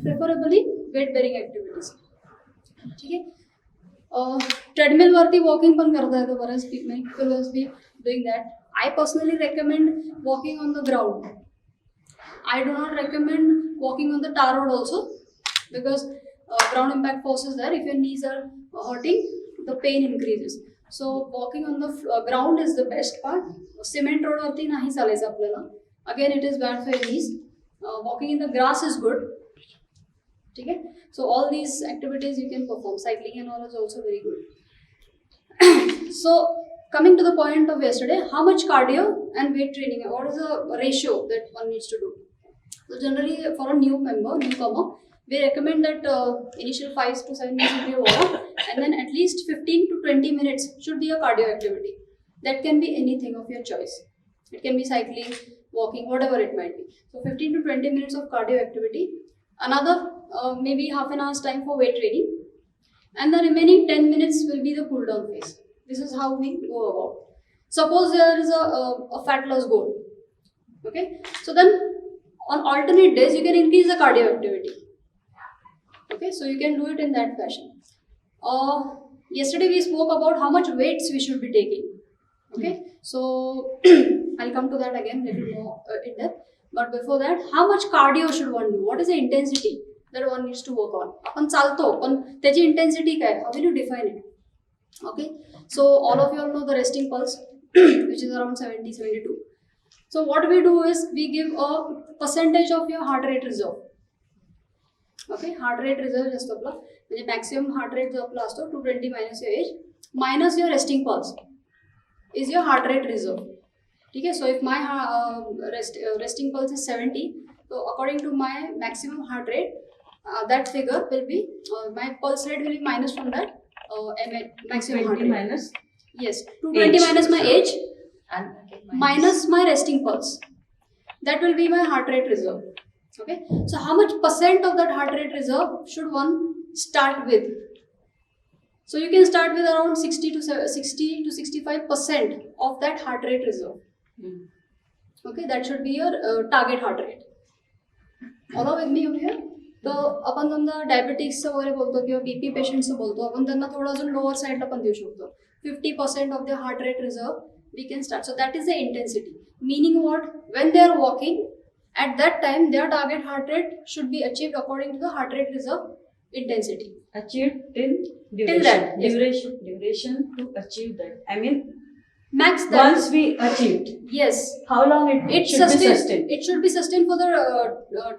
Preferably weight bearing activities. ठीक आहे. ट्रेडमिलवरती walking पण करता येतं बऱ्याच people be doing that. I personally recommend walking on the ground. I do not recommend walking on the tar road also because ground impact forces there. If your knees are hurting, the pain increases. So walking on the ground is the best part. Cement road वरती नाही चालायचं आपल्याला. Again, it is bad for your knees. Walking in the grass is good. ठीक है. So all these activities you can perform. Cycling and all is also very good. So coming to the point of yesterday, how much cardio and weight training? What is the ratio that one needs to do? So generally, for a newcomer, we recommend that initial 5 to 7 minutes will be a warm-up, and then at least 15 to 20 minutes should be a cardio activity. That can be anything of your choice. It can be cycling, walking, whatever it might be. So 15 to 20 minutes of cardio activity. Another maybe half an hour's time for weight training, and the remaining 10 minutes will be the cool down phase. This is how we go about. Suppose there is a fat loss goal. Okay, so then on alternate days, you can increase the cardio activity. Okay, so you can do it in that fashion. Yesterday we spoke about how much weights we should be taking. Okay, so I'll come to that again a little more in depth. But before that, how much cardio should one do? What is the intensity that one needs to work on? आपण चालतो, पण त्याची intensity काय? How will you define it? Okay, so all of you all know the resting pulse, which is around 70, 72. So what we do is we give a percentage of your heart rate reserve. Okay, heart rate reserve just आपला म्हणजे maximum heart rate जो आपला असतो 220 minus your age minus your resting pulse is your heart rate reserve. ठीक है. So if my resting pulse is 70, so according to my maximum heart rate, that figure will be my pulse rate will be minus from that maximum heart rate. Minus. Yes, 220 age. Minus my age. And minus my resting pulse. That will be my heart rate reserve. Okay, so how much percent of that heart rate reserve should one start with? So you can start with around 60 to 65% of that heart rate reserve. Okay, that should be your target heart rate. Follow with me over here. तो आपण समजा डायबिटिक्सचं वगैरे बोलतो किंवा BP पेशंटचं बोलतो, आपण त्यांना थोडं अजून लोअर साईडला पण देऊ शकतो. 50% of the heart rate reserve we can start. So that is the intensity. Meaning what? When they are walking, at that time their target heart rate should be achieved according to the heart rate reserve intensity. Achieved till duration. Till that. Yes. Duration to achieve that. I mean, max that. Once we achieved. Yes. How long it should be sustained? It should be sustained for the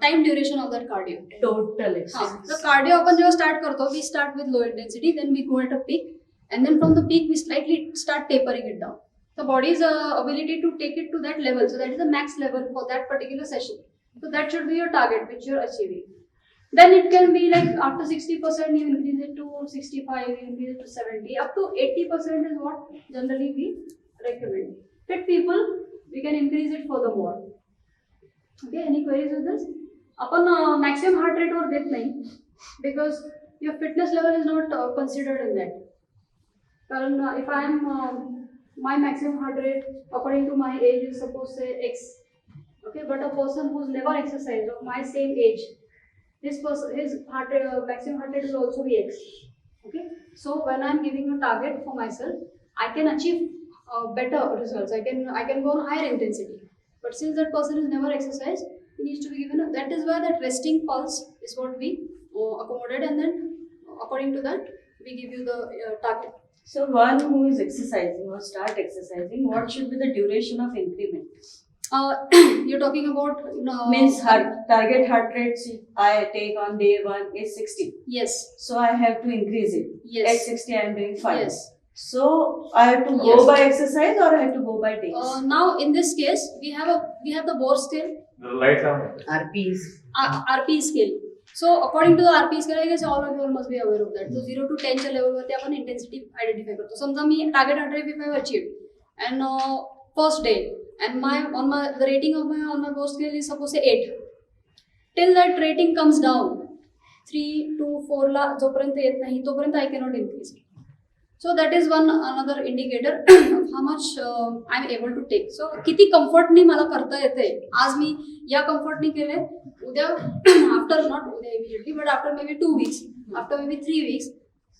time duration of that cardio. Total exercise. The cardio आपण जेव्हा start करतो, we start with low intensity, then we go at a peak, and then from the peak we slightly start tapering it down. The body's ability to take it to that level, so that is the max level for that particular session. So that should be your target which you're achieving. Then it can be like after 60% you increase it to 65, you increase it to 70, up to 80% is what generally we recommend. Fit people, we can increase it furthermore. Okay, any queries with this? आपण maximum heart rate वर देत नाही because your fitness level is not considered in that. कारण if I am my maximum heart rate according to my age is suppose say X. Okay, but a person who's never exercised of my same age, his maximum heart rate will also be X. Okay, so when I'm giving a target for myself, I can achieve better results. I can go on higher intensity. But since that person has never exercised, he needs to be given that is where that resting pulse is what we accommodate, and then according to that we give you the target. So one who is exercising or start exercising, what should be the duration of increment? You're talking about means target heart rate I take on day 1 is 60. Yes. So I have to increase it. Yes. At 60 I am doing 5. Yes. So I have to go by exercise or I have to go by days? Now in this case we have the Bohr scale. The lights on. RPs. RP scale. So according to the RP scale, I guess all of you all must be aware of that. So 0 to 10 च्या level वरती आपण intensity identify करतो. समजा मी target heart rate if I have achieved and first day and the rating of on my Bohr scale is suppose say 8. Till that rating comes down 3 to 4 ला जोपर्यंत येत नाही तोपर्यंत I cannot increase it. So that is one another indicator of how much I'm able to take. So किती comfortनी मला करता येते. आज मी या comfortनी केले. उद्या after not उद्या immediately but after maybe 2 weeks, after maybe 3 weeks,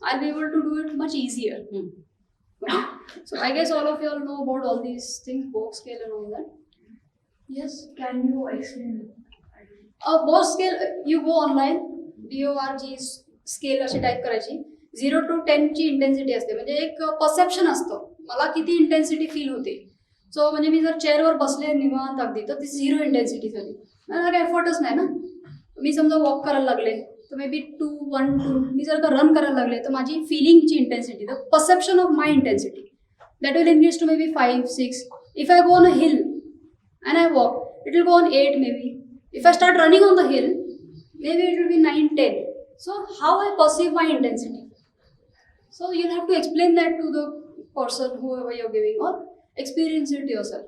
I'll be able to do it much easier. Okay? So I guess all of you all know about all these things, box scale and all that. Yes. Can you explain? Board scale you go online BORG scale अशी type करायची 0 to 10 ची intensity असते म्हणजे एक perception असतं मला किती intensity feel होते सो म्हणजे मी जर चेअरवर बसले निवांत अगदी तर ती 0 इंटेन्सिटी झाली मला काही एफर्टच नाही ना मी समजा वॉक करायला लागले तर मे बी 2 1 2 मी जर का रन करायला लागले तर माझी फिलिंगची intensity the perception of my intensity that will increase to may be 5 6 if I go on a hill and I walk it will go on 8 may be if I start running on the hill, maybe it will be 9, 10. So how I perceive my intensity? So you'll have to explain that to the person, whoever you're giving, or experience it yourself.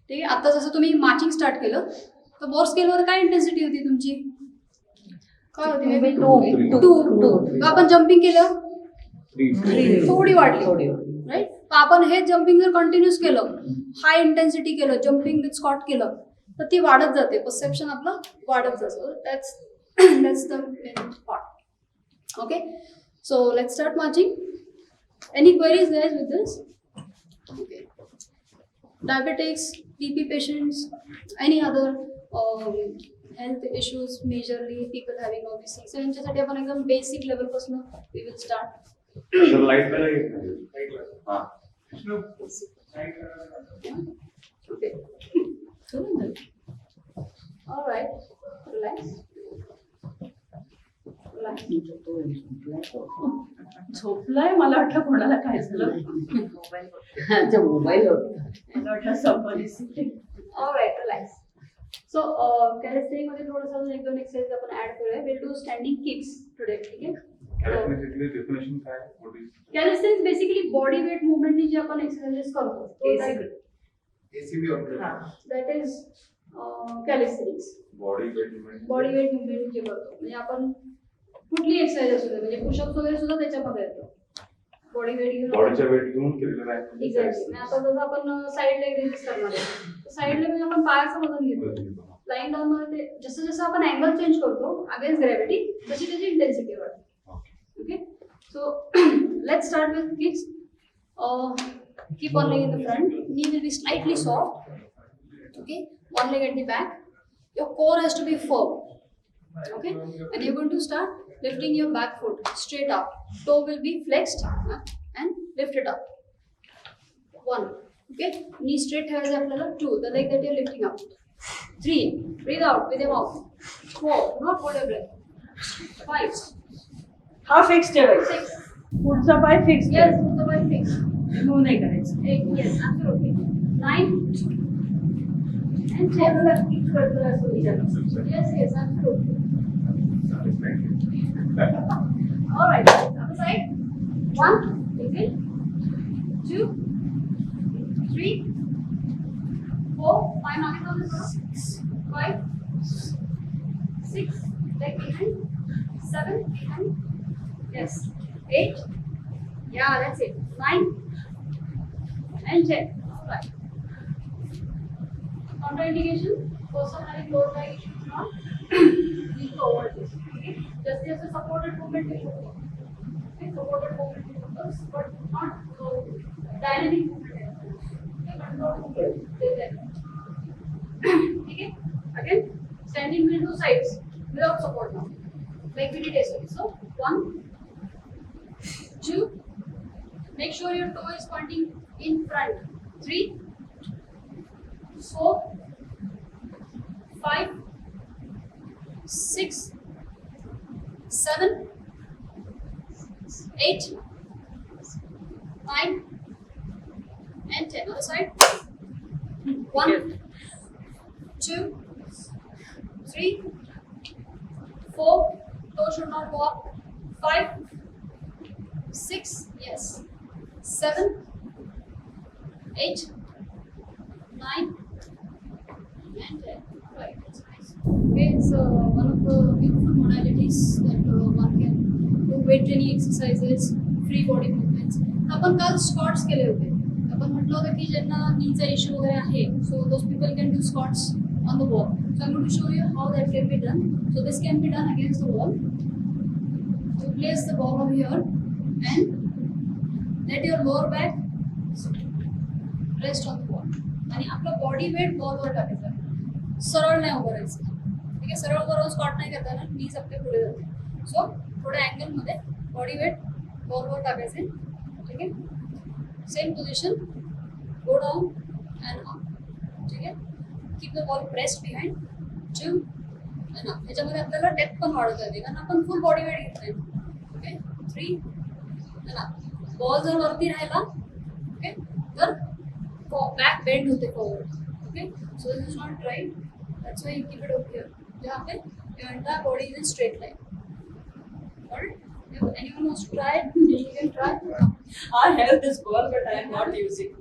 ठीक आहे आता जसं तुम्ही marching start केलं तर bore स्केलवर काय intensity होती तुमची काय होती मे बी 2 आपण जम्पिंग केलं 3. थोडी वाढली राईट आपण हे जम्पिंग जर कंटिन्यूस केलं हाय इंटेन्सिटी केलं जम्पिंग विथ स्कॉट केलं तर ती वाढत जाते परसेप्शन आपलं वाढत जातं that's the main part okay so let's start marching any queries guys with this okay diabetics BP patients any other health issues majorly people having all this things यांच्यासाठी आपण एकदम बेसिक लेवलपासून we will start okay all right relax झोपलाय मला वाटलं कोणाला काय झालं मोबाईल मला वाटलं संपली all right relax so calisthenics मध्ये थोडंसं एक दोन एक्सरसाइज आपण ऍड करूया we'll do standing kicks today ठीक आहे डेफिनेशन काय calisthenics बेसिकली बॉडी वेट मुवमेंटनी जे आपण एक्सरसाइजेस करतो एसीबी that is calisthenics body weight movement movement जे करतो म्हणजे आपण कुठली एक्सरसाइज असू दे म्हणजे पुशअप्स वगैरे सुद्धा त्याच्यामध्ये येतो बॉडी वेट घेऊन बॉडीच्या वेट घेऊन केलेलं आहे एक्झॅक्टली आता जसं आपण साईड लेग रेझिस्ट करणार आहे साईड लेग म्हणजे आपण पायाचं वजन घेतो लाईन डाऊन मध्ये ते जसं जसं आपण अँगल चेंज करतो अगेन्स्ट ग्रॅव्हिटी तशी त्याची इंटेन्सिटी वाढते okay so let's start with kicks keep one leg in the front knee will be slightly soft okay one leg at the back your core has to be firm okay and you're going to start lifting your back foot straight up toe will be flexed and lift it up 1 okay knee straight ठेवायचं आपल्याला 2 the leg that you're lifting up 3 breathe out with your mouth 4 not hold your breath 5 हा fix ठेवायचा 6 पुढचा पाय fix yes the one fix move नाही करायचं 8 yes absolutely 9 and 10 yes absolutely all right other side 1 okay 2 3 4 5 now on this 5 6 leg behind 7 behind yes 8 yeah that's it 9 and 10 all right contraindication person having low back issues not need to avoid this okay just as a supported movement will work okay supported movement works but not dynamic movement okay control movement stay there okay again standing between two sides without support now like we did yesterday so 1 2 make sure your toe is pointing in front 3 4 5 6 7 8 9 and 10 other side 1 2 3 4 toe should not go up 5 6 yes 7 8 9 and 10 right that's nice okay it's one of the beautiful modalities that one can do weight training exercises free body movements. आपण काल squats केले होते. आपण म्हटलं होतं की ज्यांना नीचा इश्यू वगैरे आहे, so those people can do squats on the wall. So I am going to show you how that can be done. So this can be done against the wall. You place the ball over here and let your lower back rest on the wall. आणि आपलं body weight बॉलवर टाकायचं. सरळ नाही उभं राहायचं. ठीक आहे, सरळ उभं राहून स्क्वॉट नाही करताना नीज आपले पुढे जाते. सो थोड्या अँगलमध्ये बॉडी वेट बॉलवर टाकायचे. ठीक आहे, same position, go down and up. ठीक आहे, keep the ball pressed behind, chill and up. ह्याच्यामध्ये आपल्याला डेप्थ पण वाढवता येते कारण आपण फुल बॉडी वेट घेत नाही. Okay, 3 and up. बॉल जर वरती राहिला ओके तर बॅक बेंड होते forward. Okay, so this is not right. That's why you keep it over here. जहाँ पे your entire body is in straight line. Alright? If anyone wants to try it, you can try. I have this ball, but I am not using.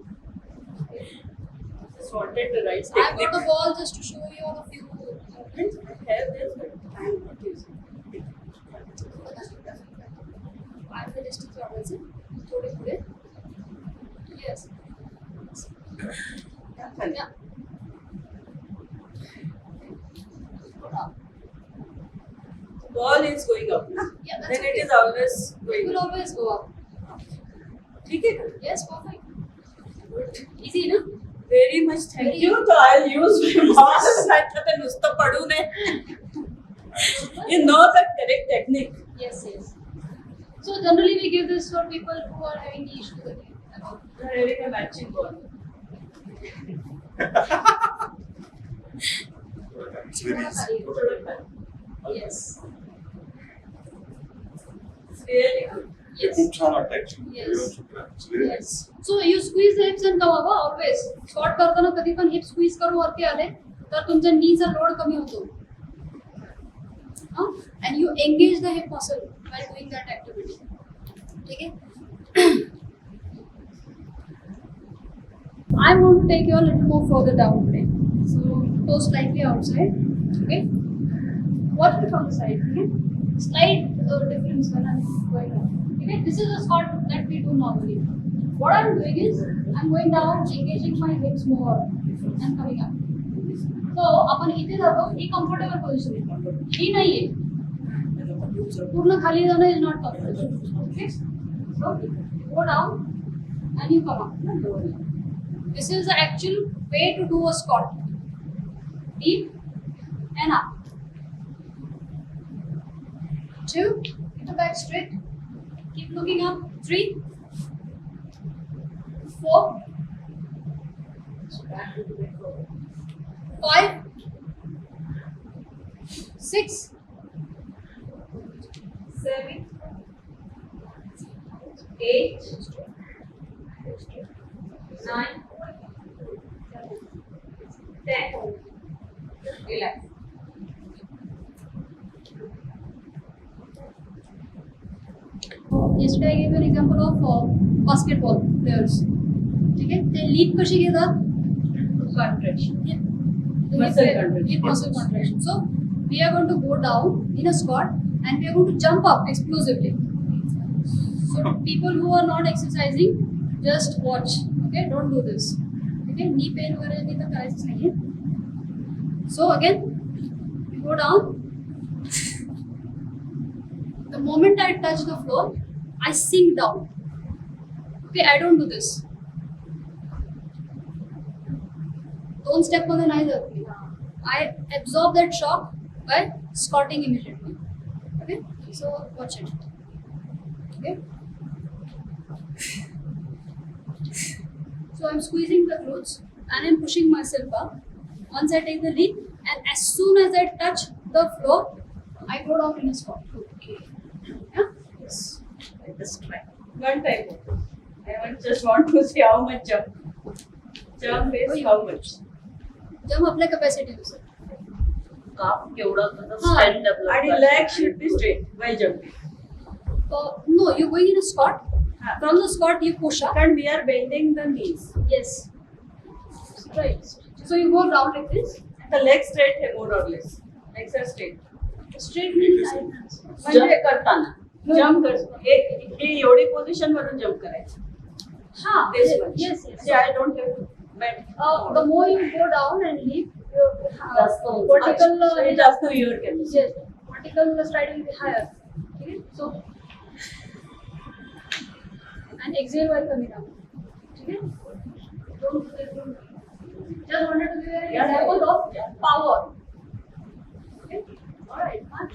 Just wanted to write I got technique. the ball just to show you all a few movements. I have this, but I am not using. I have the distance वाढवायचे. थोडे पुढे. Yes. Yeah. Go down. Ball is going up, na? Yeah, that's Then it okay. is always It going will up. always go up. ठीक है? Yes, perfect. Good. Easy, na? Very much thank Very- you. So I'll use my ball. नाहीतर नुसतं पडू नये. You know the correct technique. Yes, yes. So generally we give this for people who are having issues again. You are having a matching ball. It's very easy. Yes. It's really good. ते Yes. खूप छान वाटतं actually. Yes. It's very nice. Yes. So you squeeze the hips and come up always. Squat करताना कधी पण hip squeeze करून वरती आले तर तुमच्या नीचा लोड कमी होतो. And you engage the hip muscle while doing that activity. ठीक है? I'm going to take you a little more further down today. So toes slightly outside. Okay? Watch me from the side. Okay? Slight difference when I'm going down. Okay? This is a squat that we do normally. What I'm doing is I'm going down, engaging my hips more and coming up. So आपण इथे जातो. ही comfortable position आहे. ही नाहीये. पूर्ण खाली जाणं is not comfortable. Okay? So go down and you come up. This is the actual way to do a squat. Deep and up. 2, get the back straight. Keep looking up. 3, 4, 5, 6, 7, 8, 9, 10. Relax. Yesterday I gave you an example of basketball players. ठीक है? ते leap कशी घेतात? Contraction. Yeah. Muscle contraction. Hip muscle contraction. So we are going to go down in a squat and we are going to jump up explosively. So people who are not exercising, just watch. Okay, don't do this. Okay, knee pain वगैरह नहीं तो करायचंच नाहीये. So again, we go down. The moment I touch the floor, I sink down. Okay, I don't do this. Don't step on the neither. I absorb that shock by squatting immediately. Okay, so watch it. Okay. So I'm squeezing the glutes and I'm pushing myself up. Once I take the leap, and as soon as I touch the floor, I go down in a squat. Okay. Yeah. Yes. Let us try. One time. Just want to see how much jump. Jump is how much. जब आपल्या कॅपॅसिटीनुसार. Calf केवढा तुझा हा. stand develop आणि leg should be straight while jumping. No, you're going in a squat. From the squat, you push up. And we are bending the knees. Yes. Right. So you go down like this. The legs straight है more or less. Legs are straight. Straight means I. म्हणजे करताना. Jump कर हे एवढी position वरून jump करायचं. Ha, This yes, much. yes. म्हणजे I don't have to bend. The more you go down and leap, your जास्त vertical हे जास्त your केलं. yes, vertical stride will be higher. Okay, so and exhale while coming down. Okay, don't do this. Just wanted to give an example of power. Okay, all right, march.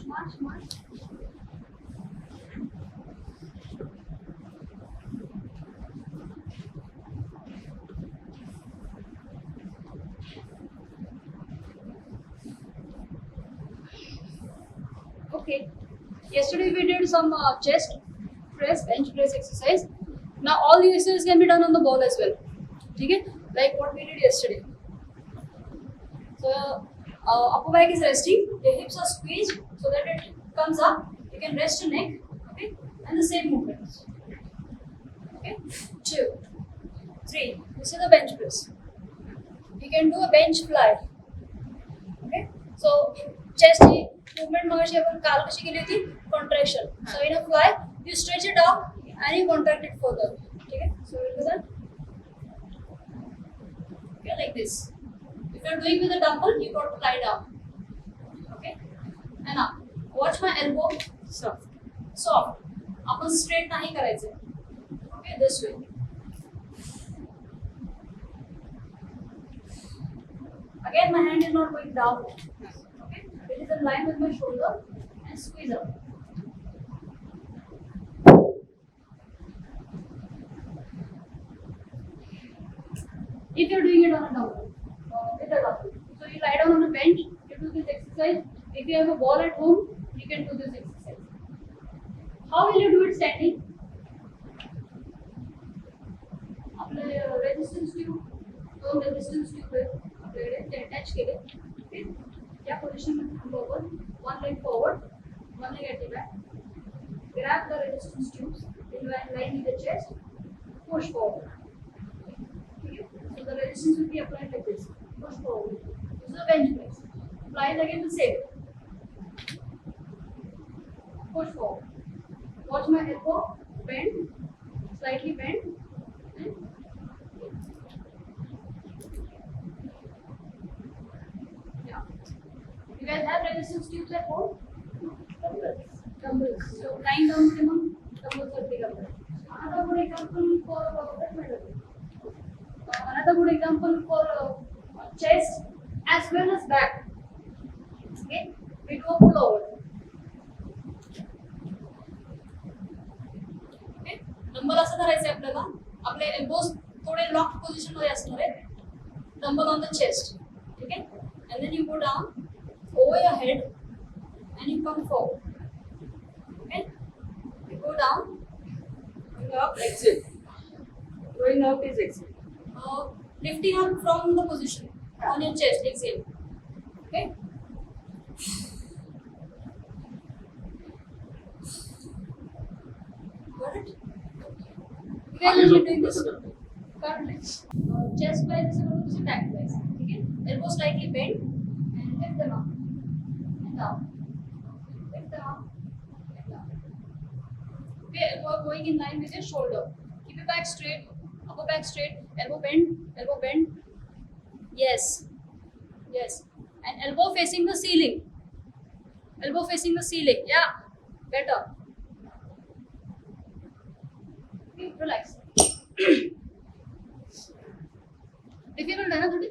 Okay. Yesterday we did some chest press, bench press exercise. Now all the exercises can be done on the ball as well. Okay? Like what we did yesterday. So upper back is resting, the hips are squeezed so that it comes up. You can rest your neck. Okay? And the same movements. Okay? 2, 3. This is the bench press. You can do a bench fly. Okay? So chest movement मगाशी आपण काल कशी केली होती contraction. So in a fly you stretch it out and you contract it further. ठीक है? So we'll do that. Okay, like this. If you're doing with a dumbbell, you got to lie down. Okay? And now watch my elbow. Soft. Soft. आपण straight नाही करायचं. Okay, this way. Again, my hand is not going down. Okay, it is in line with my shoulder and squeeze up. If you're doing it on a dumbbell, with a dumbbell, so you lie down on a bench, you do this exercise. If you have a ball at home, you can do this exercise. How will you do it standing? आपले resistance tube, दोन resistance tube आहेत आपल्याकडे ते attach केले. Okay, त्या position मध्ये थांबावर, one leg forward, one leg at the back. Grab the resistance tubes in line with the chest, push forward. Okay, so the resistance will be applied like this. Push forward. This is a bench press. Flies again the same. Push forward. Watch my elbow bend, slightly bend, and yeah. You guys have resistance tubes at home? Dumbbells. Dumbbells. So lying down minimum, dumbbells are big dumbbells. Another good example for another good example for chest as well as back. Okay, we do a pull over. Okay, dumbbell असं धरायचं आपल्याला. आपले elbows थोडे lock position मध्ये असणार आहेत. Dumbbell on the chest. ठीक आहे, and then you go down over your head and you come forward. Okay, you go down. Going up, exit. Going up is exit. Lifting up from the position on your chest, exhale. Okay. Got it? You guys will be doing this. Got it? Chest flies is equal to back flies. Okay. Elbow slightly bent and lift them up and down. Lift them up and down. Okay, elbow going in line with your shoulder. Keep your back straight. Upper back straight, elbow bend. Yes. And elbow facing the ceiling. Yeah, better. Okay, relax. Difficult है ना थोड़ी?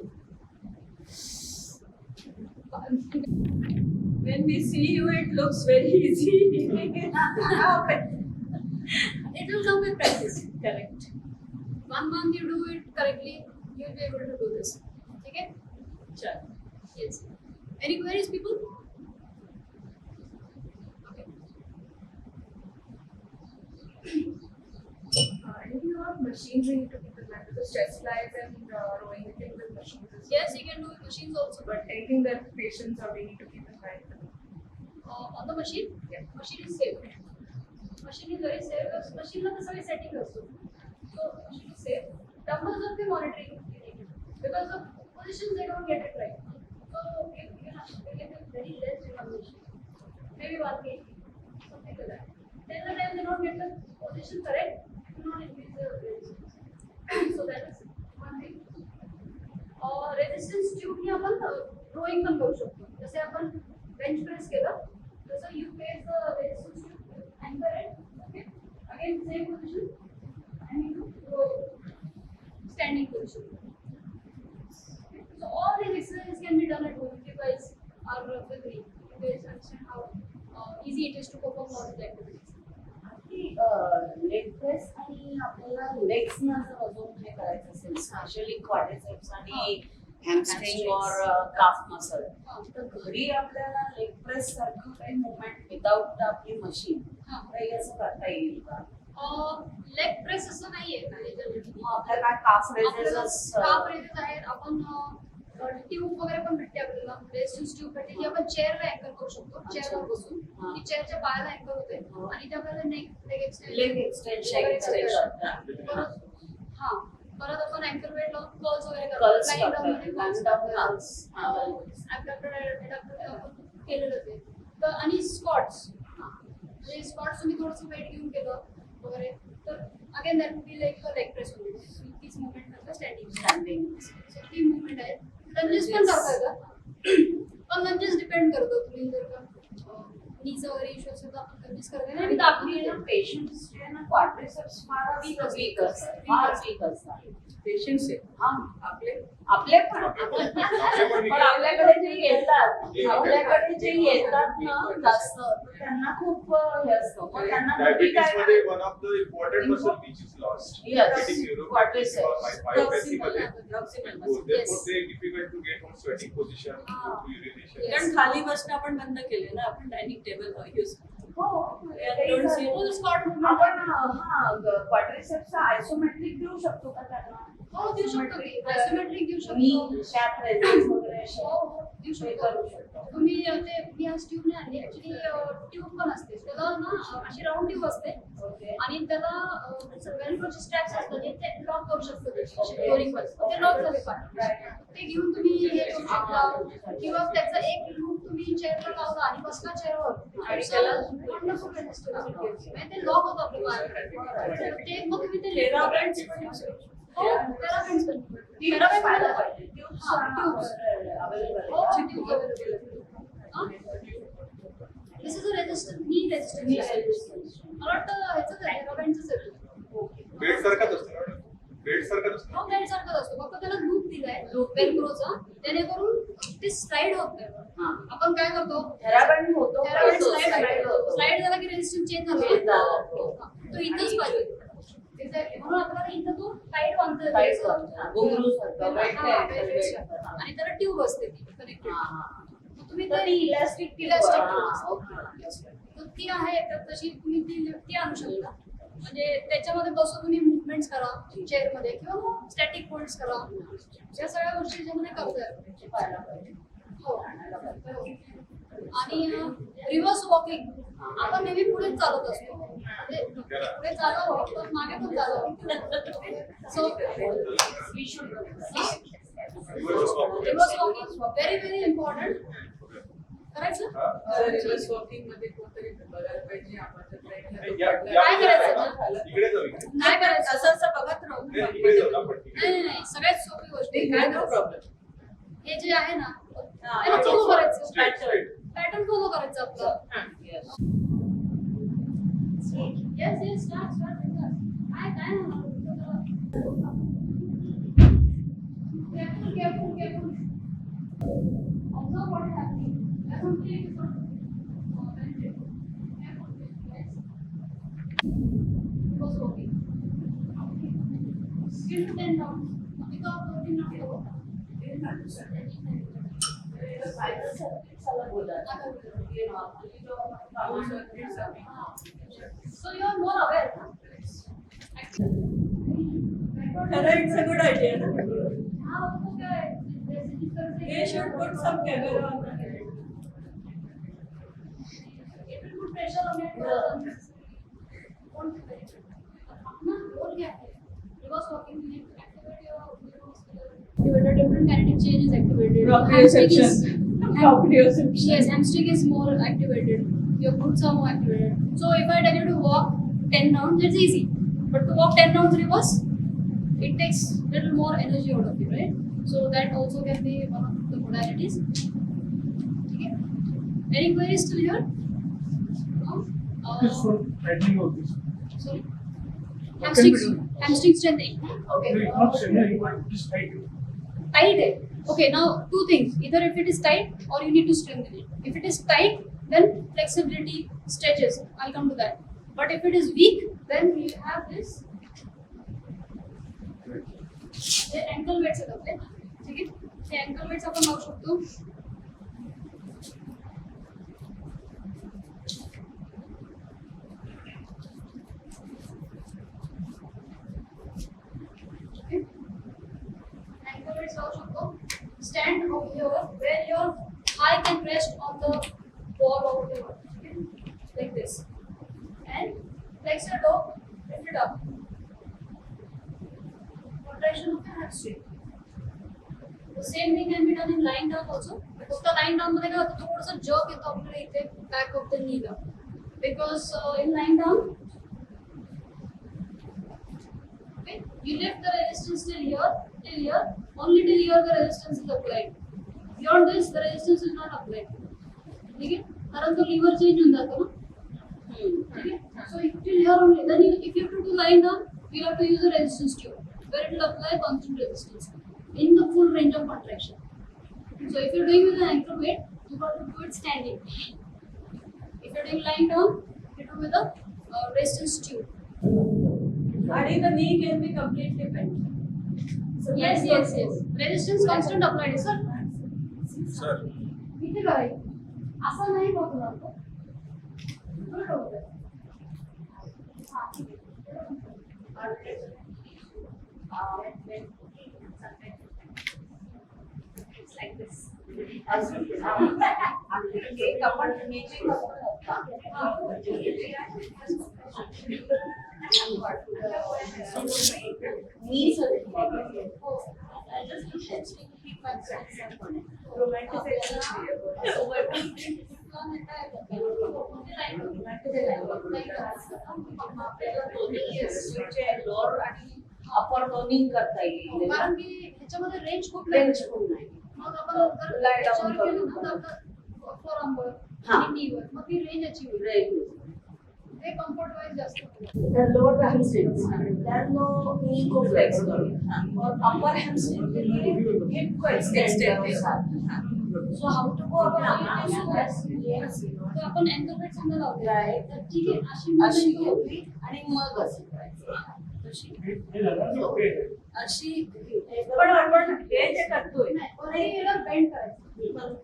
When we see you, it looks very easy. It will come with practice. Correct. 1 month you do it correctly, you will be able to do this. Okay? Sure. Yes. Any queries, people? Okay. Anything about machines we need to keep in mind because chest flies and rowing we can with machines as well. Yes, you can do with machines also, but But anything that patients or we need to keep in mind. on the machine, Yeah. machine is safe. Machine is very safe because machine ला तसं setting असतो. So machine is safe. Dumbbells will be monitoring you need because the positions they don't get it right. So if you have to get very less denomination, maybe 1 kg, something like that. till the time they don't get the position correct, it will not increase the resistance. So that is one thing. Resistance ट्यूबने आपण rowing पण करू शकतो. जसे आपण bench press केलं तसं you place the resistance tube अँकर it, okay, again same position and you row standing position. So all these exercises can be done at home if you guys are with me. You guys understand how easy it is to perform all these activities. Leg press आणि आपल्याला लेग्सना जर अजून हे करायचं असेल specially quadriceps आणि hamstring और calf muscle तर घरी आपल्याला लेग प्रेस सारखं काही मुवमेंट विदाउट आपली मशीन काही असं करता येईल का? लेग प्रेस असं नाहीये मग आपल्याला काय काफ रेजेस काफ रेजेस आहेत. आपण ट्यूब वगैरे पण भेटते आपल्याला, रेजिस्टन्स ट्यूब भेटते जी आपण चेअरला अँकर करू शकतो. चेअरवर बसून ती चेअरच्या पायाला अँकर होते आणि ते आपल्याला लेग एक्सटेन्शन परत आपण अँकर वेट लावून कर्ल्स वगैरे केलेलं ते. तर आणि स्क्वॉट्स तुम्ही थोडंसं वेट घेऊन केलं वगैरे तर again that will be like leg press होईल. तीच मुवमेंट करता स्टँडिंग. सो ती मुवमेंट आहे. लंजेस पण करता येतात, पण लंजेस डिपेंड करतो. तुम्ही जर का नीज वगैरे इश्यू असेल तर आपण लंजेस करता नाही. मी आपली पेशंट्स जे ना क्वाड्रिसेप्स फार वीक असतात. पेशंट्स आपले पण आपल्याकडे जे येतात ना जास्त त्यांना खूप हे असतं. मग त्यांना Diabetes मध्ये one of the important muscle which is lost. Yes. Getting neuropathy or myopathy मध्ये. Proximal Therefore they difficult to get on sweating position, to urination. कारण खाली बसणं आपण बंद केले ना, आपण dining table use full squat आपण क्वाड्रिसेप्सचा आयसोमेट्रिक देऊ शकतो का त्यांना? हो देऊ शकतो की आयसोमेट्रिक देऊ मी शकतो. कॅप रेझिस्ट वगैरे हो देऊ शकतो. तुम्ही ते मी आज ट्यूब नाही आणली ऍक्च्युली. ट्यूब पण असते त्याला ना, अशी राऊंड ट्यूब असते आणि त्याला वेलक्रोचे स्ट्रॅप्स असतात जे ते लॉक करू शकतो. ते लॉक झाले पाहिजे ते घेऊन तुम्ही हे करू शकता. किंवा त्याचा एक लूप तुम्ही चेअरला लावला आणि बसला चेअरवर आणि त्याला वंडरफुल रेजिस्टन्स ते लॉक होतं आपलं पाय. ते मग तुम्ही ते लेराबँड्स पण यूज करू शकता. हो लेराबँड्स पण लेराबँड पाहायला पाहिजे. This is a resistance, knee resistance. मला वाटतं ह्याचंच आहे, रबँडचंच आहे. बेड सारखाच असतो ना? बेड सारखाच असतो. हो बेल्ट सारखाच असतो, फक्त त्याला लूप दिलाय वेलक्रोचा, जेणेकरून ते स्लाइड होत नाही. आपण काय करतो थेराबँड होतो स्लाइड झाला की रेजिस्टन्स चेंज झाला तो इथंच पाहिजे. म्हणून आपल्याला इथं तो टाईट बांधतो आणि त्याला ट्यूब असते ती कनेक्टेड. तुम्ही ती इलास्टिक ती आहे तर तशी तुम्ही ती आणू शकता. म्हणजे त्याच्यामध्ये बसून तुम्ही मुवमेंट्स करा चेअर मध्ये किंवा मग स्टॅटिक होल्ड्स करा. या सगळ्या गोष्टी त्याच्यामध्ये करता येईल. हो आणि रिव्हर्स वॉकिंग आपण नेहमी पुढे चालत असतो. पुढे चालावं पण मागे पण चालावं. So reverse walking very very important. करायचं रिव्हर्स वॉकिंग मध्ये कोणतरी बघायला पाहिजे. काय करायचं इकडे जाऊ इकडे. नाही करायचं असं बघत राहू. इकडे जाऊ आपण. नाही सगळ्यात सोपी गोष्ट काय प्रॉब्लेम हे जे आहे ना त्याला फॉलो करायचं. Straight. पॅटर्न फॉलो करायचं आपलं. येस येस स्टार्ट काय काय careful observe what is happening. That's something is not benefit. Because working. Skin to 10 down. Without working not low. So you are more aware. It's a good idea. हाँ आपको क्या है जैसे जिस तरह से They should put some camera on the head. it will put pressure on your won't be very good. अपना goal क्या है? Reverse walking में activate your neuromuscular activated, different kinetic chain is activated. Proprioception. proprioception. Yes, hamstring is more activated. Your glutes are more activated. So if I tell you to walk 10 rounds, it's easy. But to walk 10 rounds reverse, it takes little more energy out of you, right? So that also can be one of the modalities. Okay. Any queries still here? No? This for tightening of this. Sorry. What can be Hamstring, done? hamstring strengthening. Okay. No, it's not strengthening, but just tightening. Tight it. Okay, now two things. Either if it is tight or you need to strengthen it. If it is tight, then flexibility, stretches. I'll come to that. But if it is weak, then we have this. Hey ankle weights आहेत आपले, ठीक आहे? हे ankle weights आपण लावू शकतो. Okay. Ankle weights लावू शकतो. Stand over here where your thigh can rest on the wall over here, okay? Like this. And flex your toe, lift it up. Contraction of your hamstring. The same thing can be done in lying down also. फक्त lying down मध्ये काय होतं, थोडंसं jerk येतो आपल्याला इथे back of the knee La. Because in lying down, okay, you lift the resistance till here, only till here the resistance is applied. Beyond this, the resistance is not applied. ठीक है? कारण तो lever change होऊन जातो ना. ठीक है? So till here only. Then if you have to do lying down, you have to use a resistance tube, where it will apply constant resistance in the full range of contraction. So if you're doing with an ankle weight, you got to do it standing. If you're doing lying down, you do with a resistance tube. And the knee can be completely bent. So Yes, that's yes, also- yes. Resistance constant applied, sir. Sir. इथे करायचं. असं नाही होत ना तो. उलट होतं. हा, ठीक आहे. It's like this. एक आपण हे जे लोअर आणि अपर टोनिंग करता येईल कारण की ह्याच्यामध्ये रेंज खूप बेंच पण नाही मग आपण जर Lie down त्याच्यावर करू. केलं ना तर आपलं forearmवर हा. आणि knee वर मग ती रेंज अचीव होईल. Right. ते कम्फर्ट वाईज जास्त होतं. The lower hamstrings, then no knee को flex करो और upper hamstring के लिए hip को extend करो. So how to go about it? Yes. तर आपण ankle weight समजा लावले Right. तर ठीक आहे अशी अशी movement करू. घ्यावी आणि मग असं करायचं. तशी हे झालं ना, ओके. अशी पण आपण हे जे करतोय नाही याला बेंड करायचं.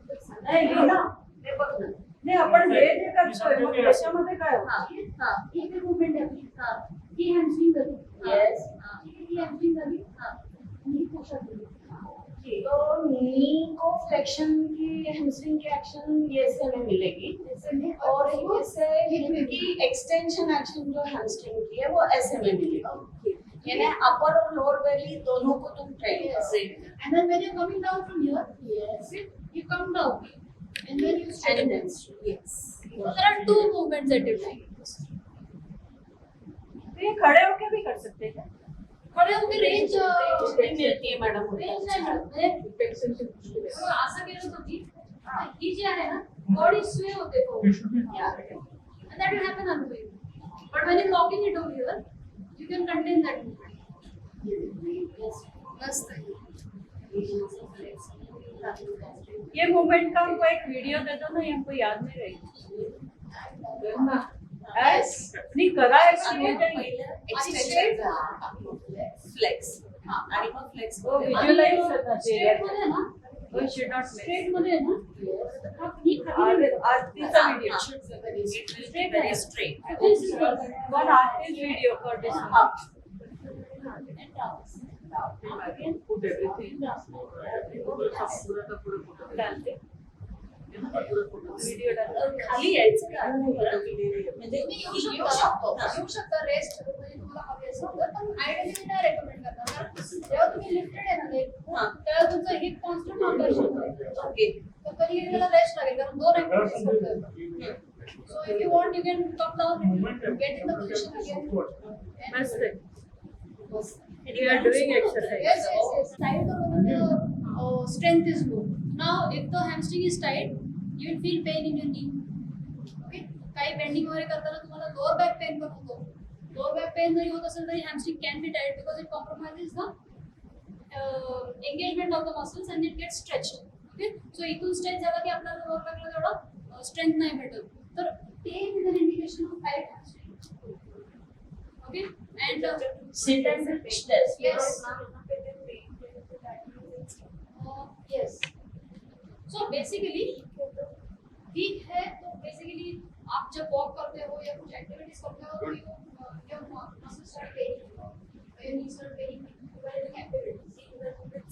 नाही हे ना ते बघ ना नाही आपण हे जे करतोय मग त्याच्यामध्ये काय होतं हा ही एक movement आहे आपली. ही hamstring झाली. Yes. ही hamstring झाली. आणि ही push up झाली. तो नी को फ्लेक्शन की हैमस्ट्रिंग की एक्शन ये से हमें मिलेगी और इससे हिप की एक्सटेंशन एक्शन जो हैमस्ट्रिंग की है वो ऐसे में मिलेगी यानी अपर और लोअर बेली दोनों को तुम ट्रेन कर And then when you're coming down from here, Yes. you come down and then you and straighten. then yes So there are two movements at a time. तो ये खड़े होके भी कर सकते हैं खड़े होकर रेंज मिलती है मैडम रेंज नाही मिळत. म्हणजे असं केलं तर ती ही जी आहे ना बॉडी स्वे होते It should be. and that will happen on the way. But when you're locking it over here, you can contain that movement. मस्त आहे. ये मूवमेंट का हमको एक वीडियो दे दो ना ये हमको याद नहीं रही यस नहीं करा है का नहीं फ्लेक्स आणि मग फ्लेक्स वो विजुअलाइज करना चाहिए Straight मध्ये ना वी शुड नॉट स्ट्रेट मध्ये ना हा knee खाली नाही. आरतीचा video very straight This is the one Aarti's video for this and down. Put everything. डालते वीडियो डालते खाली यायचं का म्हणजे तुम्ही येऊ शकता रेस्ट म्हणजे तुम्हाला हवी असेल तर पण आयडियली मी नाही रेकमेंड करणार कारण जेव्हा तुम्ही लिफ्टेड आहे ना leg, तेव्हा तुमचं हिप कॉन्स्टंट रोटेशन ओके तर कधी कधी त्याला रेस्ट लागेल कारण 2 ऍक्टिव्हिटीज करतोय. So if you want, you can come down and get in the position again. Must be. Yes, You are doing exercise. yes, yes. Tight the strength is low. Now, if the hamstring is tight, you will feel pain in your knee. Okay? काही bending वगैरे करताना तुम्हाला lower back pain पण होतो. Lower back pain जरी होत असेल तरी hamstring can be tight because it compromises the engagement of the muscles and it gets stretched. Okay? So इथून स्ट्रेच झाला की आपल्याला लोअर बॅकला तेवढा स्ट्रेंथ नाही भेटत. तर pain is an indication of tight hamstring. Okay? And Sit and repeat this. yes. Yes. So basically ठीक है तो basically आप जब वॉक करते हो या कुछ एक्टिविटीज करते हो तो your muscles start paining or your knees start paining while doing activities with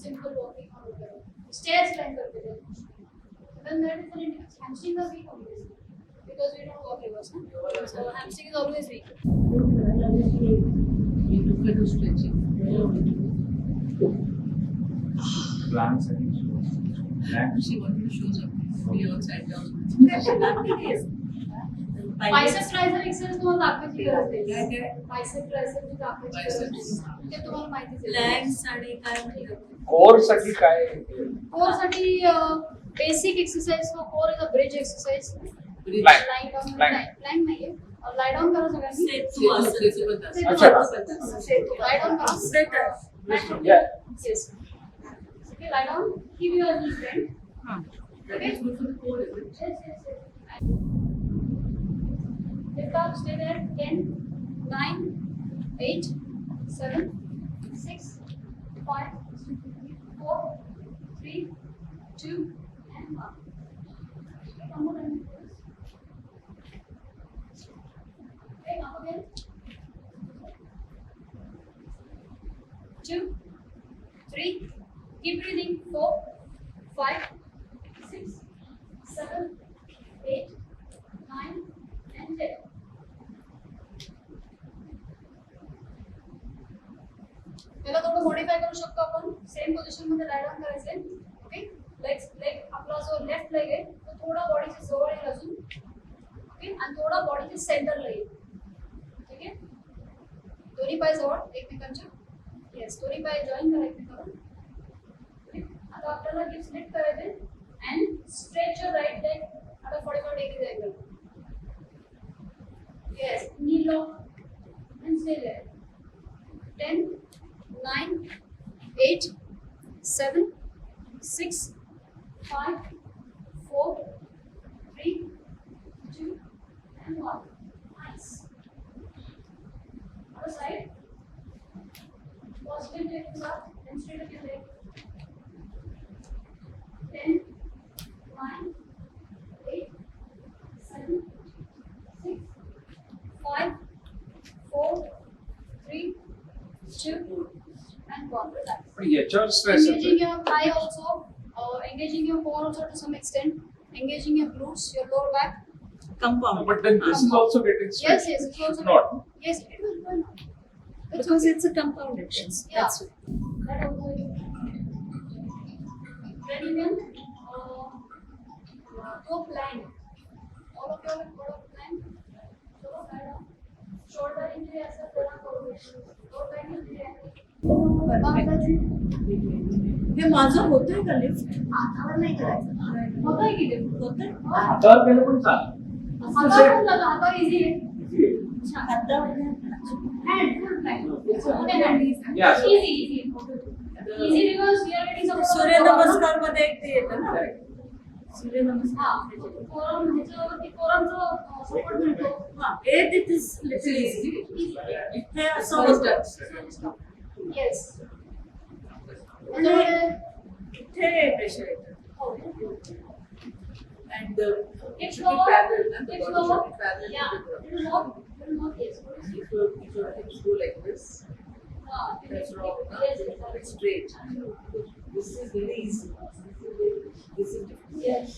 simple walking or whatever stairs climb करते थे then that is an indication hamstring is weak obviously because we don't walk reverse na? So hamstring is always weak. You look at the stretching. Plans and plans. She wanted to show something. We all sat down. Bicep tricep exercise तुम्हाला दाखवायची गरज काय नाही. काय? Bicep tricep ची दाखवायची गरज नाही. ते तुम्हाला माहितीच आहे. Legs आणि काय म्हणतात? कोर साठी काय कोर साठी basic exercise for core is a bridge exercise. Plank. Line down Plank. Plank नाहीये. लाई डाउन करा सगळ्यांनी. सेतू आसन. अच्छा. सेतू लाई डाउन करा. Better. Yeah. Yes. Okay, lie down. Keep your knees bent. That is good for the core, is it? Yes, yes, yes. Lift up, stay there. 10, 9, 8, 7, 6, 5, 4, 3, 2, and 1. Okay, one more time. Okay, up again. 2, 3. Keep breathing. 4, 5, 6, 7, 8, 9, and 10. त्याला थोडं modify करू शकतो आपण. Same position मध्ये लाय down करायचंय. Okay, leg आपला जो लेफ्ट लेग आहे तो थोडा बॉडीच्या जवळ येईल अजून. ओके, आणि थोडा बॉडीच्या सेंटरला येईल. ठीक आहे, दोन्ही पाय जवळ एकमेकांच्या. येस, दोन्ही पाय जॉईन करा एकमेकांना. आता आपल्याला हिप्स लिफ्ट करायचे and stretch your right leg at a 45 degrees angle. Yes, knee lock and stay there. 10, 9, 8, 7, 6, 5, 4, 3, 2, and 1. Nice. Other side. Positive taking up and straight up your leg. 10, 9, 8, 7, 6, 5, 4, 3, 2, and 1. Relax. पण याच्यावर stress Engaging your thigh also, engaging your core also to some extent, engaging your glutes, your lower back. Compound. but then this is also getting Yes, stretched. yes, it's also Not. Yes, it will. Why not? It's Because okay. it's a compound action. Yeah. That's it. That also is. Then you can go plank. All of you have got a plank. So lie down. Shoulder injury as a coordination. Go plank injury. हे माझं होतंय का lift? हातावर नाही करायचं. होतंय की ते? होतंय? हातावर केलं पण चालेल. हातावर पण झालं. हातावर easy आहे. Hand, full plank. Okay, hand. Yeah. Easy, easy. Easy because we are getting some. Surya Namaskar मध्ये एक ते येतं ना. सूर्यनमस्कार. हा, फोरम ह्याच्यावरती फोरमचं सपोर्ट मिळतो. हा, it is little easy. इथे असं होतं. Yes. त्याच्यामुळे इथे प्रेशर येतं. हो. And the It's should be lower. parallel, and the It's body lower. should be parallel Yeah. to the Little more. Little more. Yes. If your hips go like this, that's wrong. No? Yes. It's straight. This is very easy. This is different. Yes.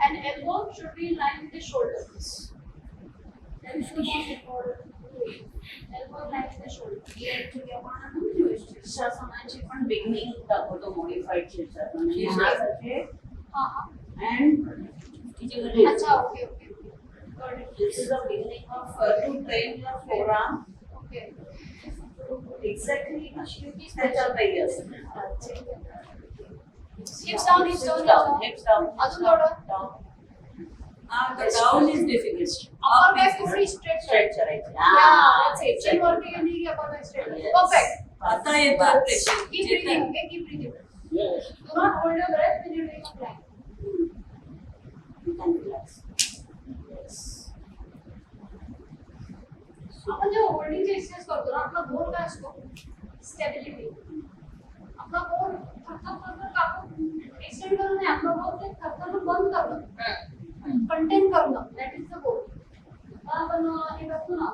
And elbow should be in line with the shoulders. That is the most important. elbow line the shoulder. He actually आपण शीर्षासनाची पण beginning दाखवतो modified शीर्षासन आणि हा असे and अच्छा okay okay got it. this is the beginning of to train your forearm Okay. exactly अशी त्याच्यातही असते Hips down, hips down, hips down अजून थोडं. down the down is difficult Upper back पूरी straight straight करायची Yeah, that's it. Chin वरती गेली की upper back straight. Yes. Perfect. आता येतं pressure Keep breathing, okay? Keep breathing. Do not hold your breath when you're doing a plank. you can relax yes आपण जेव्हा होल्डिंगची exercise करतो ना आपला गोल काय असतो स्टॅबिलिटी आपला गोल थरथर कापून एक्सटेंड करणं नाही आपला गोल ते थरथर बंद करणं कंटेन करणं दॅट इज द गोल आपण हे करतो ना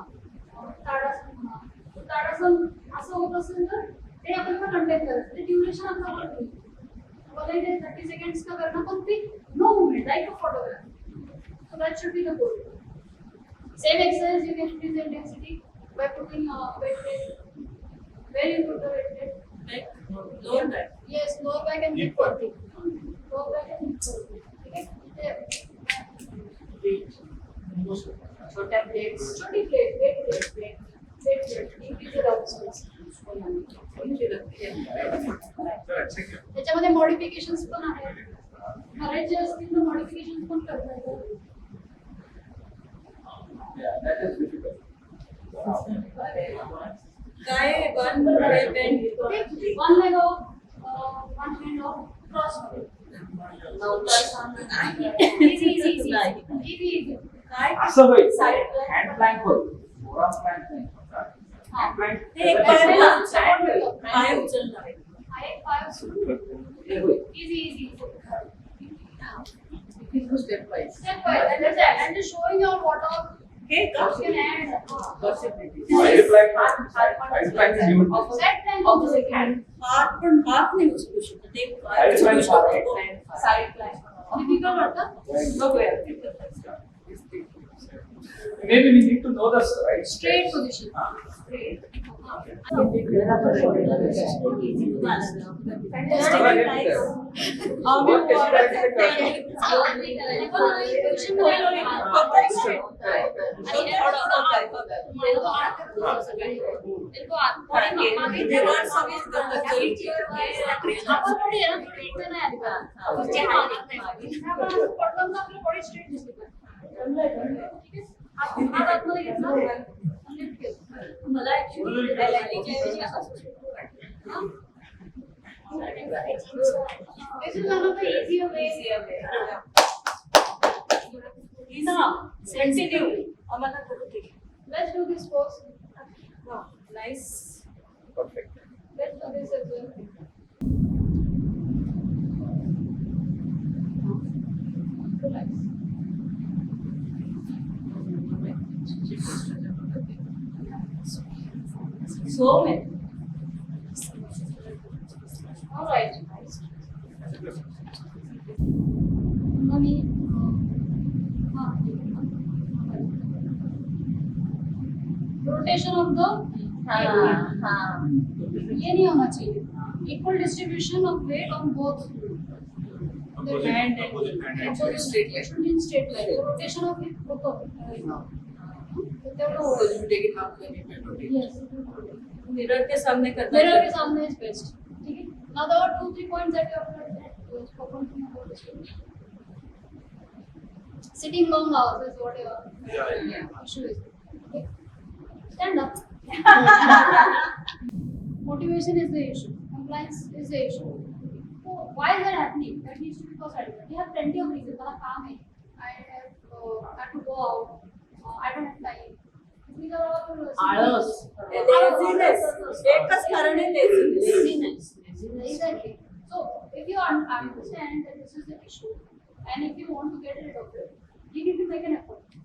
ताडासन म्हणा ताडासन असं होत असेल तर ते आपण कंटेन करायचं ते ड्युरेशन आपला गोल होईल भले ते 30 सेकंड्स का करना पण ते no movement like a photograph so that should be the goal Same exercise you can increase the intensity by putting weight plate. Where you put the weight plate? back lower back Yes, lower back and hip working. Lower back and hip working. Okay? There. छोट्या plates छोटी plate, weight plate. Weight plate. Increase the outputs. त्याच्यामध्ये modifications पण आहेत. बरेच जे असतील तर modifications पण करता येतात. Yeah, that is difficult. काय one bend Okay? One leg off, one hand off, cross. Easy, easy, easy. Easy, easy. काय असं होईल Side plank. हँड प्लॅंक होईल फोरआर्म प्लॅंक नाही हा. प्लॅंक ते एक पाय उचलणार I five. हे होईल Easy, easy. Step by Step by step. That is it. And just showing you what all हे you can add. High plank is given Set plank of the second. हात पण हात नाही उचलू शकत ते पाय Side उचलू plank. शकतो साइड प्लॅंक Difficult वाटतं? बघूया maybe we need to know the right Straight steps. position. Straight. मला actually This is one of the easier ways. Continue आम्हाला करू दे Let's do this pose. Nice Perfect. Let's do this as well. Relax. So many All right. Mommy. Rotation of the ये नहीं होना चाहिए. Equal distribution of weight on both. Opposite hand and straight line. Should be in straight line. Rotation of it proper. तेवढं होईल. Yes. Mirror के सामने करना Mirror के सामने is best. ठीक है. Now there are 2-3 points that you have to spoken about this. Sitting long hours is whatever. Yeah. Issue is. Okay. Stand up. Motivation is the issue. Compliance is the issue. So why is that happening? That needs to be considered. We have plenty of reasons. मेरा काम है. I have to go out. I don't have time. These are all आळस laziness एकच कारण आहे laziness Exactly. So if you understand that this is the issue, and if you want to get rid of it, you need to make an effort.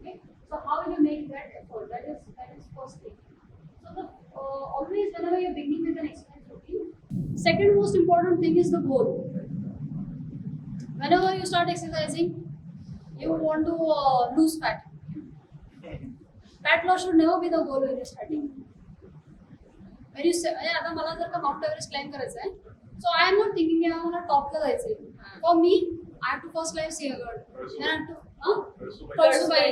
Okay. So how will you make that effort? That is first thing. So the always whenever you're beginning with an exercise routine, second most important thing is the goal. Whenever you start exercising, you want to lose fat. Fat loss should never be the goal when you're starting. When you say, आता मला जर का mount Everest climb करायचं आहे, so I am not thinking की मला टॉपला जायचंय. For me, I have to first climb Siaghad, then I have to Kalsubai,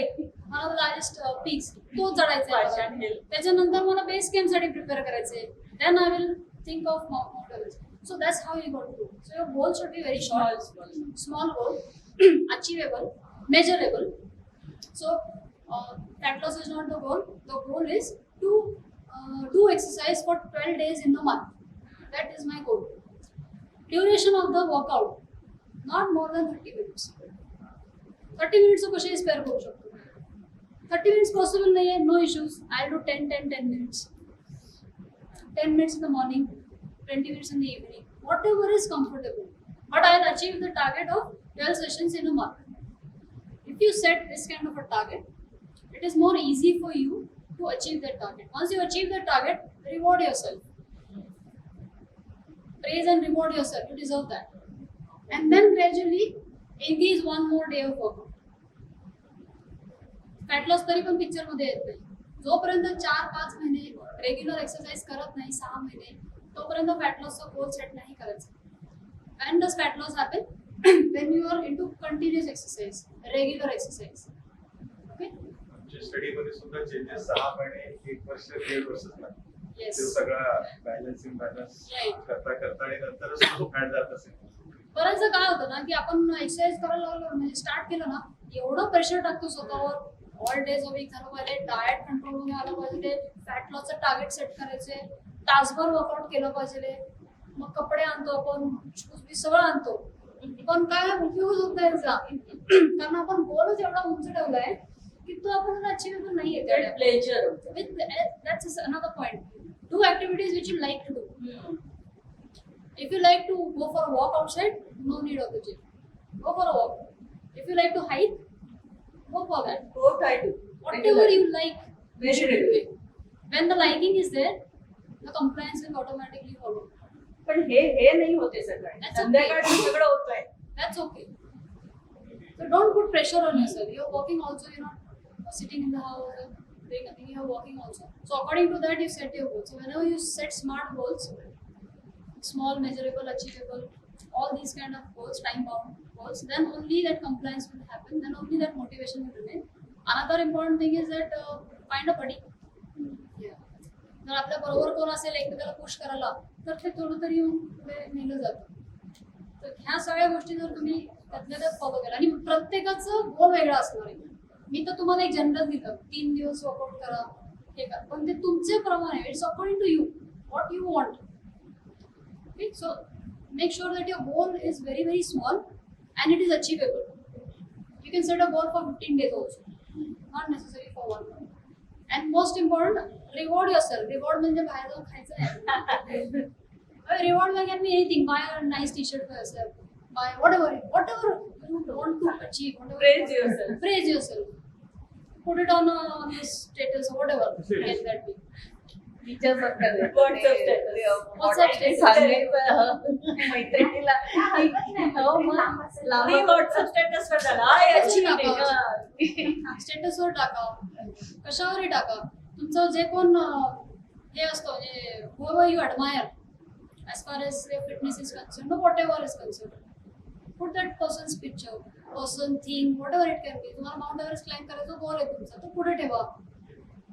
मला लार्जेस्ट पीक्स तो चढायचा आहे Pashan मला. Hill. त्याच्यानंतर मला बेस कॅम्प साठी प्रिपेअर करायचंय. Then I will think of Mount Everest. So that's how you got to do. So your goal should be very short, small goal, achievable, measurable. So fat loss is not the goal. The goal is to do exercise for 12 days in the month. That is my goal. Duration of the workout, not more than 30 minutes. 30 minutes of कसे spare करू शकतो. 30 minutes possible नहीं है, no issues. I'll do 10 minutes. 10 minutes in the morning, 20 minutes in the evening. Whatever is comfortable. But I'll achieve the target of 12 sessions in a month. If you set this kind of a target, it is more easy for you to achieve that target. Once you achieve that target, reward yourself. Praise and reward yourself. You deserve that. And then gradually engage one more day of workout. Fat loss तरी पण picture मध्ये येत नाही. जोपर्यंत 4-5 महिने regular exercise करत नाही, 6 महिने, तोपर्यंत फॅट लॉसचा गोल सेट नाही करायचा. When does fat loss happen? When you are into continuous exercise, regular exercise. Okay? Study मध्ये सुद्धा चेंजेस 6 महिने 1 वर्ष 1.5 वर्ष लागतात. Yes. ते सगळं बॅलन्सिंग बॅलन्स Right. करता आणि नंतरच तो फॅट जात असेल. बऱ्याचदा काय होतं ना की आपण एक्सरसाइज करायला लागलो म्हणजे स्टार्ट केलं ना, एवढं प्रेशर टाकतो स्वतःवर. ऑल डेज ऑफ वीक झालं पाहिजे, डाएट कंट्रोल मध्ये आलं पाहिजे, फॅट लॉसचं टार्गेट सेट करायचे, तासभर वर्कआउट केलं पाहिजे, मग कपडे आणतो आपण, शूज सगळं आणतो, पण काय उपयोग होत नाही त्याचा. कारण आपण गोलच एवढा उंच ठेवलाय की तो आपण अचिव्हेबल नाहीये. Pleasure That's another point. Do activities which you like to do. If you like to go for a walk outside, no need of the gym. Go for a walk. If you like to hike, go for that. what I do Whatever you like, you Very should do regular. it. When the liking is there, the compliance will automatically follow. पण हे नाही होते सकाळी, That's okay. संध्याकाळी सगळं होतंय. That's okay. So don't put pressure on yourself. You're working also, you're not sitting in the house and doing nothing, you're working also. So according to that, you set your goals. So whenever you set smart goals, small, measurable, achievable, all these kind of goals, time-bound goals, then only that compliance will happen, then only that motivation will remain. Another important thing is that find a buddy. जर आपल्या बरोबर कोण असेल एकमेकाला push करायला, तर ते थोडं तरी पुढे नेलं जातं. तर ह्या सगळ्या गोष्टी जर तुम्ही त्यातल्या त्यात फॉलो केला, आणि प्रत्येकाचं गोल वेगळा असणार आहे. मी तर तुम्हाला एक जनरल दिलं, 3 दिवस वर्कआउट करा, हे करा, पण ते तुमचे प्रमाणे, it's according to you, what you want. Okay, so make sure that your goal is very, very small and it is achievable. You can set a goal for 15 days also, not necessary for 1 month. And most important, reward yourself. Reward means बाहेर जाऊन खायचं नाही. Reward can be anything. Buy a nice T-shirt for yourself. Buy whatever you want to achieve. Whatever Praise yourself. Praise yourself. Put it on a status or whatever. Can that be? WhatsApp status. WhatsApp status. सांगायचं मैत्रिणीला मी WhatsApp status वर झाला स्टेटसवर टाका, कशावरही टाका. तुमचं जे कोण हे असतं, जे whoever you admire as far as their fitness is concerned or whatever is concerned, put that person's picture, person, thing, whatever it can be. तुम्हाला mount Everest climb करायचा गोल आहे तुमचा, तो पुढे ठेवा,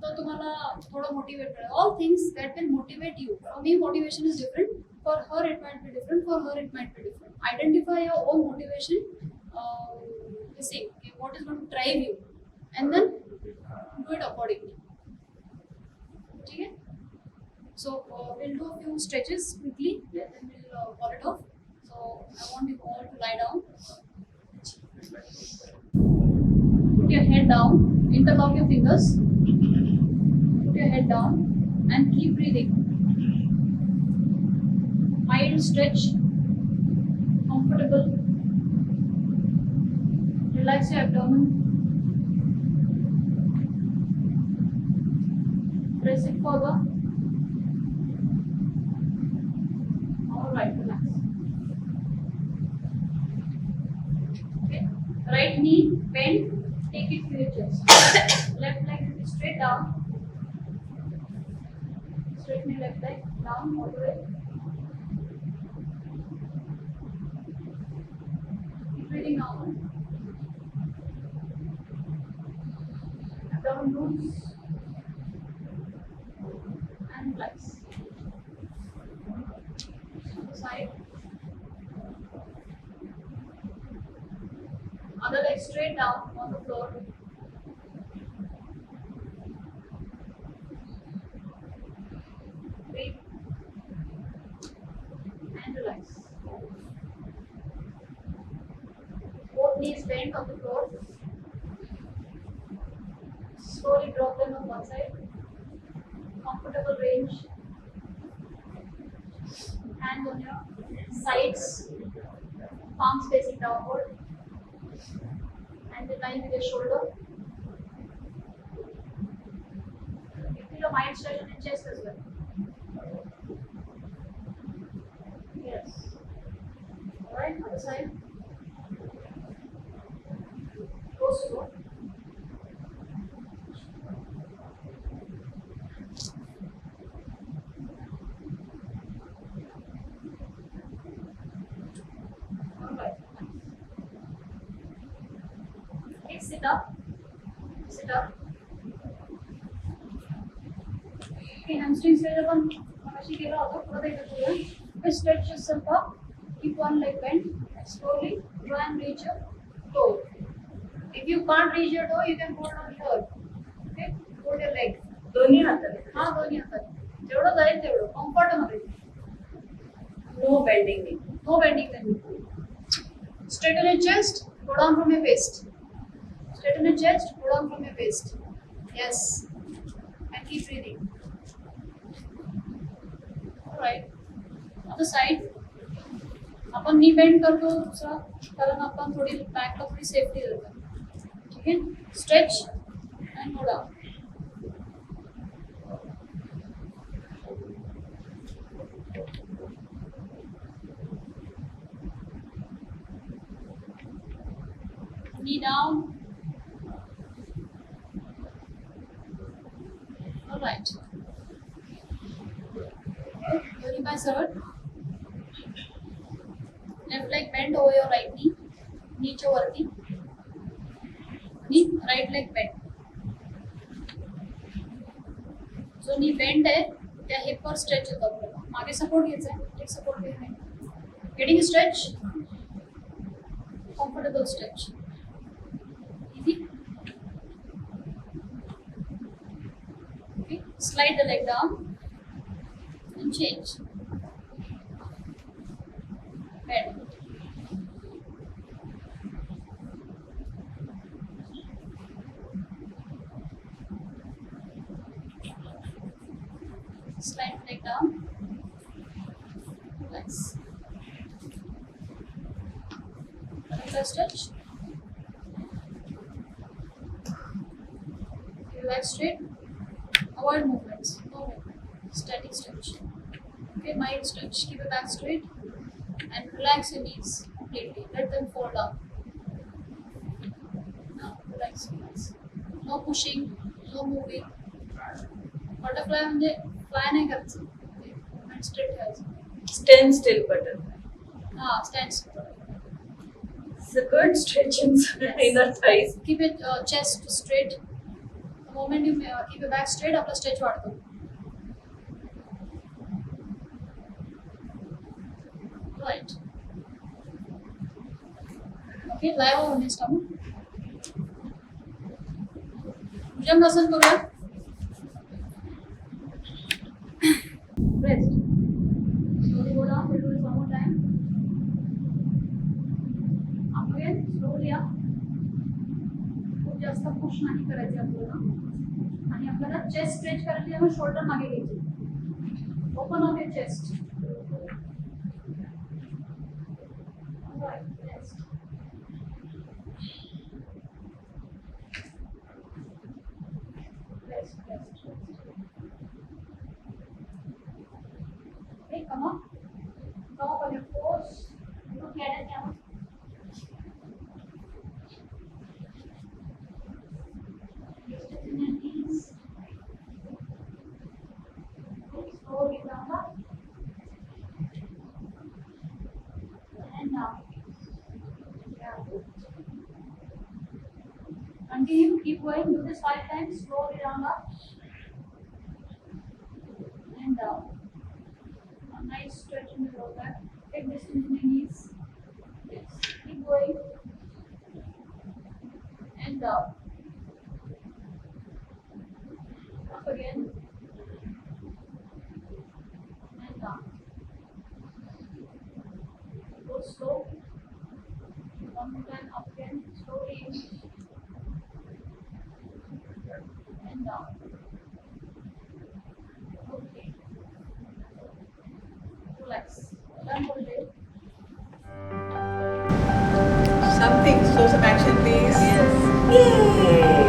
तर तुम्हाला थोडं मोटिवेट करेल. All things that will motivate you. For me motivation is different, for her it might be different, for her it might be different. Identify your own motivation, what is going to drive you, and then do it accordingly. Okay? So we'll do a few stretches quickly, and then we'll call it off. So I want you all to lie down. Put your head down, interlock your fingers, put your head down and keep breathing. Mild stretch, comfortable. Relax your abdomen. Press it further. Alright, relax. Okay. Right knee bent, take it to your chest. Left leg Straight down. Straightening left leg down all the way. Keep breathing normal. Abdomen loose and relax. Other side. Other leg straight down on the floor. Breathe and relax. Both knees bent on the floor. Slowly drop them on one side. Comfortable range. Hands on your sides. Palms facing downward. And in line with your shoulder. You feel a mild stretch on your chest as well. Yes. Alright, other side. Go slow. Alright. Okay, sit up. Sit up. Okay, hamstring stretch आपण मगाशी केला होता. परत एकदा करूया. Okay, stretch yourself up. Keep one leg bent. Slowly try and reach your toe. If you can't reach your toe, you can hold on here. Okay, hold your leg. दोन्ही हाताने हा दोन्ही हातात जेवढं जाईल तेवढं कम्फर्टमध्ये. No bending knee. No bending the knee. Straighten your chest, go down from your waist. Straighten your chest, go down from your waist. Yes. And keep breathing. Alright. Other side. आपण नी बेंड करतो दुसरा कारण आपण थोडी बॅकला थोडी safety देतो. ठीक आहे. Stretch and go down. Knee down. Alright. Doing by third. Left leg bend over your right knee. नीचे वरती. Knee, right leg bend. जो knee bend आहे त्या hip वर stretch येतो आपल्याला. मागे support घ्यायचा आहे. Take support behind. Getting a stretch. Comfortable stretch. Easy. Okay. Slide the leg down and change. Bend. Slide the leg down. Relax. Another stretch. Relax straight. Avoid movements. No movement. Static stretch. Okay, mild stretch. Keep your back straight and relax your knees completely. Let them fall down. Now relax your knees. No pushing. No moving. Butterfly म्हणजे fly नाही करायचं. Movement straight ठेवायचं. Stand still butterfly. हा, stand still. It's a good stretch in inner thighs. Keep your chest straight. The moment you keep your back straight, आपला stretch वाढतो. Right. Okay, lie over on your stomach. भुजंगासन करूया. Rest. Slowly go down. We'll do this one more time. Up again. Slowly up. खूप जास्त push नाही करायचे आपल्याला. आणि आपल्याला चेस्ट स्ट्रेच करायची त्यामुळे शोल्डर मागे घ्यायचे. Open of your chest. Right, rest. Rest, rest, rest. Okay, come on. Come up on your toes. Look at it now. Straighten your knees. Continue, keep going, do this 5 times, slowly round up. And down. A nice stretch in the lower back. Take this into the knees. Yes. Keep going. And down. Up again. And down. Go slow. One more time, up again, slowly. And down. Okay. Relax. Done for the day. Something. Show some action, please. Yes. Yay!